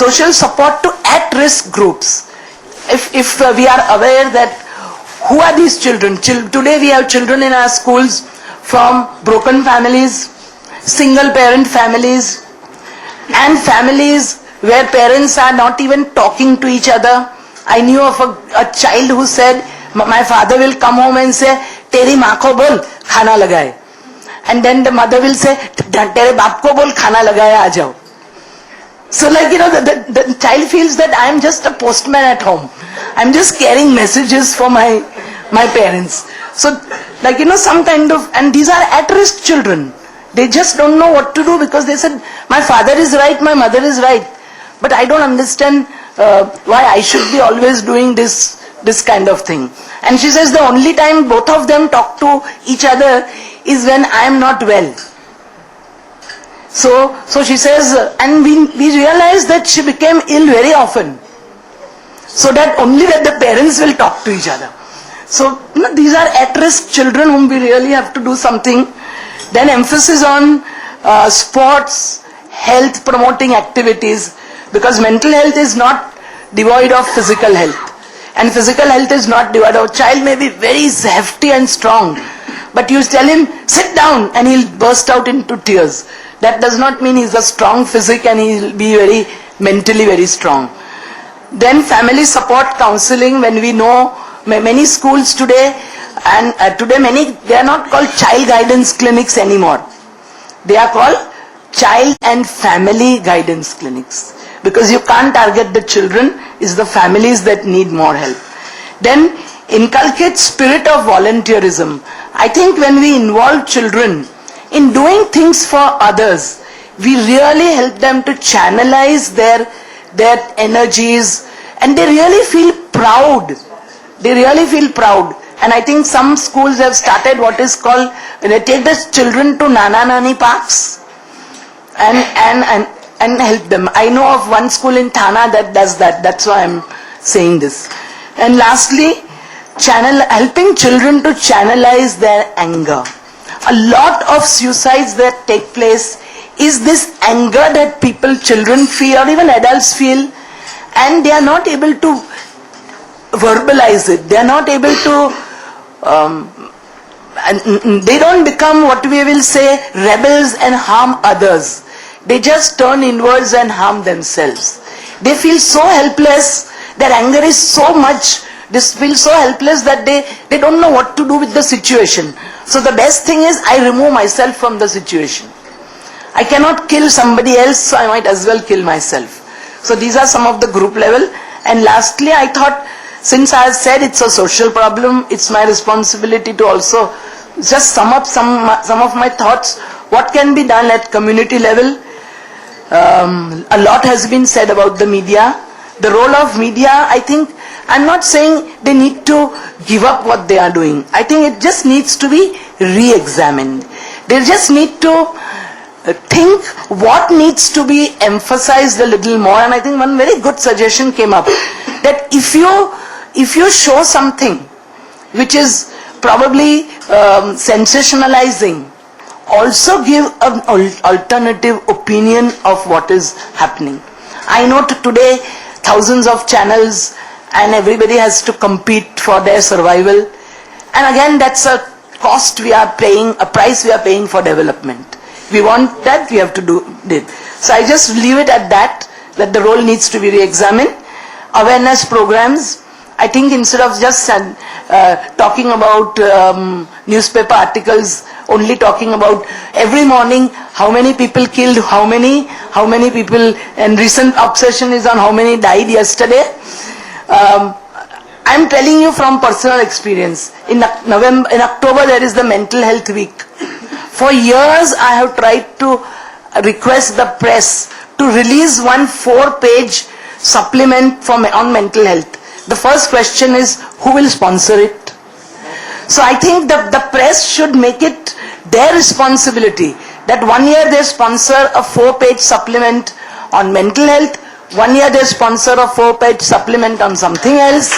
social support to at-risk groups. If we are aware that who are these children? Today we have children in our schools from broken families, single parent families, and families where parents are not even talking to each other. I knew of a child who said, my father will come home and say, Teri maa ko bol, khana lagaye. And then the mother will say, Tere baap ko bol, khana lagaye, aa jao. So like, the child feels that I am just a postman at home. I'm just carrying messages for my parents. So like, some kind of, and these are at-risk children. They just don't know what to do because they said, my father is right, my mother is right. But I don't understand why I should be always doing this kind of thing. And she says the only time both of them talk to each other is when I am not well. So she says, and we realized that she became ill very often. So that only that the parents will talk to each other. So these are at-risk children whom we really have to do something. Then emphasis on sports, health promoting activities, because mental health is not devoid of physical health. And physical health is not devoid of, child may be very hefty and strong, but you tell him, sit down, and he'll burst out into tears. That does not mean he's a strong physic and he'll be mentally very strong. Then family support counseling, when we know many schools today, and today they are not called child guidance clinics anymore. They are called child and family guidance clinics. Because you can't target the children, it's the families that need more help. Then inculcate spirit of volunteerism. I think when we involve children in doing things for others, we really help them to channelize their energies, and they really feel proud. They really feel proud. And I think some schools have started what is called, they take the children to Nana Nani parks and help them. I know of one school in Thana that does that. That's why I'm saying this. And lastly, helping children to channelize their anger. A lot of suicides that take place is this anger that children feel or even adults feel, and they are not able to verbalize it. They are not able to and they don't become what we will say rebels and harm others. They just turn inwards and harm themselves. They feel so helpless, their anger is so much, they feel so helpless that they don't know what to do with the situation. So the best thing is I remove myself from the situation. I cannot kill somebody else, so I might as well kill myself. So these are some of the group level. And lastly, I thought, since I have said it's a social problem, it's my responsibility to also just sum up some of my thoughts. What can be done at community level? A lot has been said about the media. The role of media, I think, I'm not saying they need to give up what they are doing. I think it just needs to be re-examined. They just need to think what needs to be emphasized a little more. And I think one very good suggestion came up, that if you show something which is probably sensationalizing, also give an alternative opinion of what is happening. I know today thousands of channels and everybody has to compete for their survival, and again that's a cost we are paying, a price we are paying for development. We want that, we have to do it. So I just leave it at that the role needs to be re-examined. Awareness programs, I think instead of just talking about newspaper articles, only talking about every morning how many people killed, how many people, and recent obsession is on how many died yesterday. I'm telling you from personal experience. In October there is the Mental Health Week. For years I have tried to request the press to release one 4-page supplement on mental health. The first question is, who will sponsor it? So I think that the press should make it their responsibility that 1 year they sponsor a 4-page supplement on mental health, 1 year they sponsor a 4-page supplement on something else.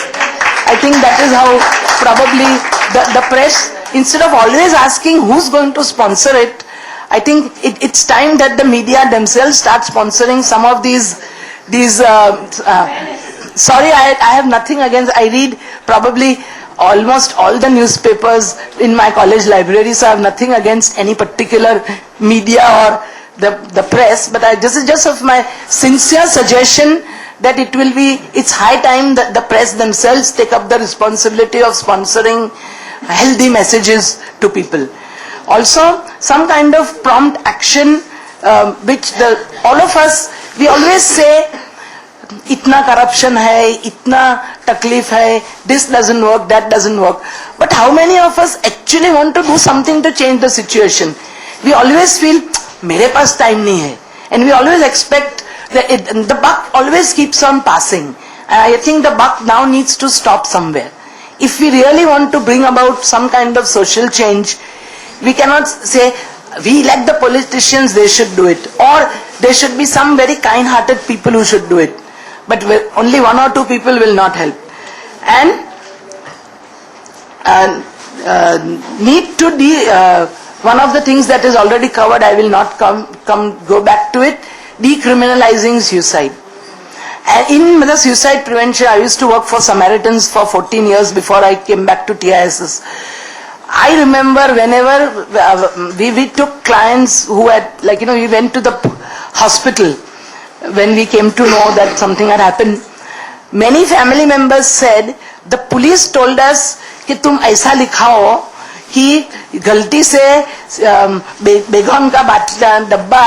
I think that is how probably the press, instead of always asking who's going to sponsor it, I think it's time that the media themselves start sponsoring some of these these sorry, I have nothing against, I read probably almost all the newspapers in my college library, so I have nothing against any particular media or the press, but this is just of my sincere suggestion that it's high time that the press themselves take up the responsibility of sponsoring healthy messages to people. Also, some kind of prompt action, which all of us, we always say, itna corruption hai, itna taklif hai, this doesn't work, that doesn't work. But how many of us actually want to do something to change the situation? We always feel, mere paas time nahi hai. And we always expect, the buck always keeps on passing. I think the buck now needs to stop somewhere. If we really want to bring about some kind of social change, we cannot say, we elect the politicians, they should do it. Or there should be some very kind-hearted people who should do it. But only one or two people will not help. And one of the things that is already covered, I will not go back to it, decriminalizing suicide. And in the suicide prevention, I used to work for Samaritans for 14 years before I came back to TISS. I remember whenever we took clients who had, we went to the hospital when we came to know that something had happened. Many family members said, the police told us कि तुम ऐसा लिखाओ कि गलती से बेगम का डब्बा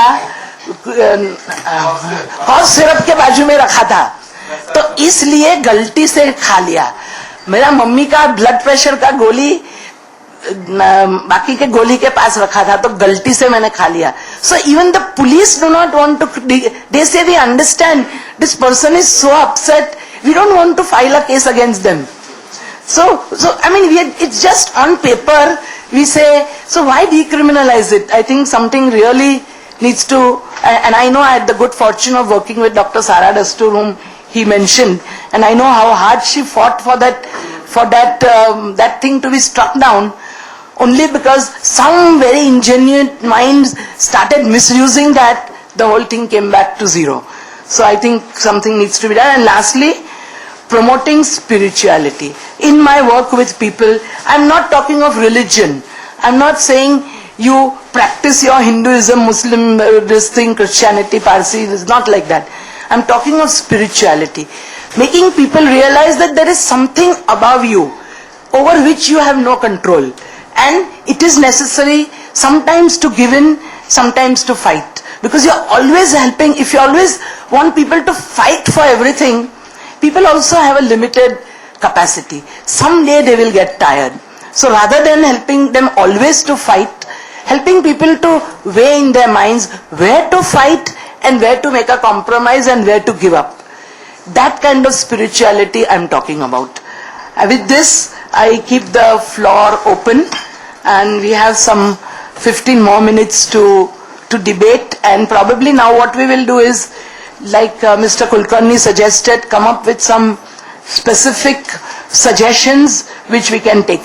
hot syrup के बाजू में रखा था, तो इसलिए गलती से खा लिया. मेरा मम्मी का ब्लड प्रेशर का गोली बाकी के गोली के पास रखा था, तो गलती से मैंने खा लिया. So even the police do not want to, they say we understand this person is so upset, we don't want to file a case against them. So I mean, it's just on paper, we say, so why decriminalize it? I think something really needs to, and I know I had the good fortune of working with Dr. Sara Dastur, whom he mentioned, and I know how hard she fought for that thing to be struck down, only because some very ingenuous minds started misusing that, the whole thing came back to zero. So I think something needs to be done. And lastly, promoting spirituality. In my work with people, I'm not talking of religion. I'm not saying you practice your Hinduism, Muslim, this thing, Christianity, Parsi, it's not like that. I'm talking of spirituality. Making people realize that there is something above you, over which you have no control. And it is necessary sometimes to give in, sometimes to fight. Because you're always helping, if you always want people to fight for everything, people also have a limited capacity. Someday they will get tired. So rather than helping them always to fight, helping people to weigh in their minds where to fight and where to make a compromise and where to give up. That kind of spirituality I'm talking about. With this, I keep the floor open, and we have some 15 more minutes to debate. And probably now what we will do is, like Mr. Kulkarni suggested, come up with some specific suggestions which we can take